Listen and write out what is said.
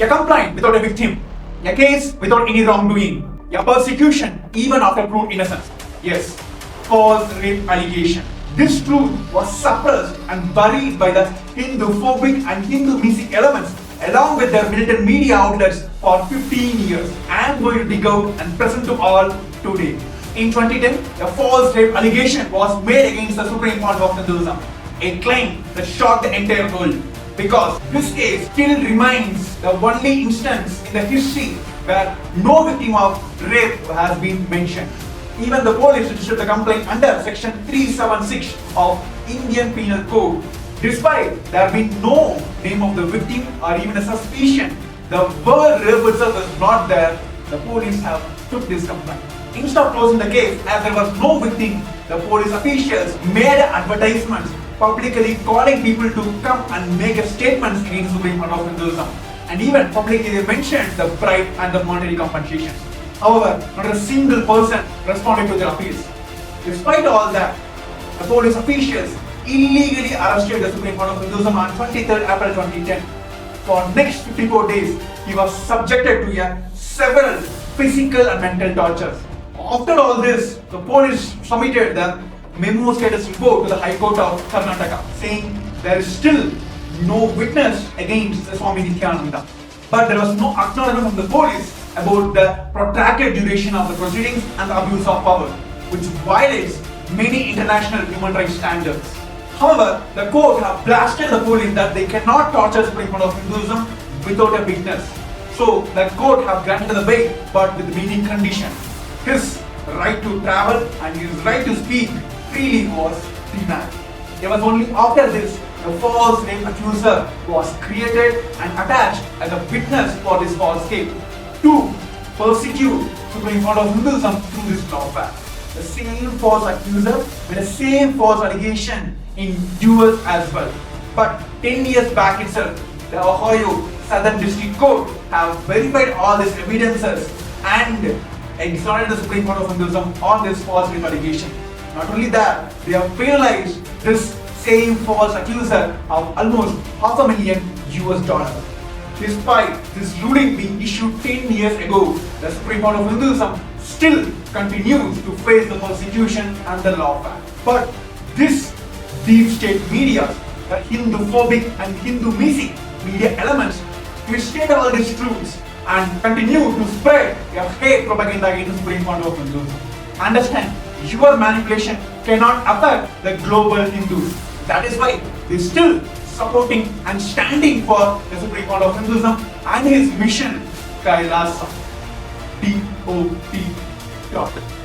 a complaint without a victim, a case without any wrongdoing, a persecution even after proved innocence. Yes, false rape allegation. This truth was suppressed and buried by the Hindu-phobic and Hindu-mystic elements along with their militant media outlets for 15 years and going to dig out and present to all today. In 2010, a false rape allegation was made against the Supreme Court of Hinduism, a claim that shocked the entire world because this case still remains the only instance in the history where no victim of rape has been mentioned. Even the police registered the complaint under section 376 of Indian Penal Code. Despite there being no name of the victim or even a suspicion, the word rape itself is not there, the police have took this complaint. Instead of closing the case as there was no victim, the police officials made advertisements publicly calling people to come and make statements against the Supreme Court of Hinduism, and even publicly they mentioned the bribe and the monetary compensation. However, not a single person responded to their appeals. Despite all that, the police officials illegally arrested the Supreme Court of Hinduism on 23rd April 2010. For next 54 days, he was subjected to several physical and mental tortures. After all this, the police submitted the memo status report to the High Court of Karnataka, saying there is still no witness against the Swami Nithyananda. But there was no acknowledgement from the police about the protracted duration of the proceedings and the abuse of power, which violates many international human rights standards. However, the court have blasted the police that they cannot torture Supreme Court of Hinduism without a witness. So the court have granted the bail, but with meaning condition. His right to travel and his right to speak freely was denied. It was only after this the false rape accuser was created and attached as a witness for this false case to persecute Supreme Court of Hinduism through this lawfare. The same false accuser with the same false allegation in US as well. But 10 years back itself, the Ohio Southern District Court have verified all these evidences and exonerated the Supreme Court of Hinduism on this false rape allegation. Not only that, they have penalized this same false accuser of almost $500,000. Despite this ruling being issued 10 years ago, the Supreme Court of Hinduism still continues to face the persecution and the lawfare. But this deep state media, the Hindu-phobic and Hindu-mystic media elements, twisted all these truths and continue to spread their hate propaganda against the Supreme Court of Hinduism. Understand, your manipulation cannot affect the global Hindus. That is why they still supporting and standing for the Supreme Court of Hinduism and his mission, Kailasa. DOT.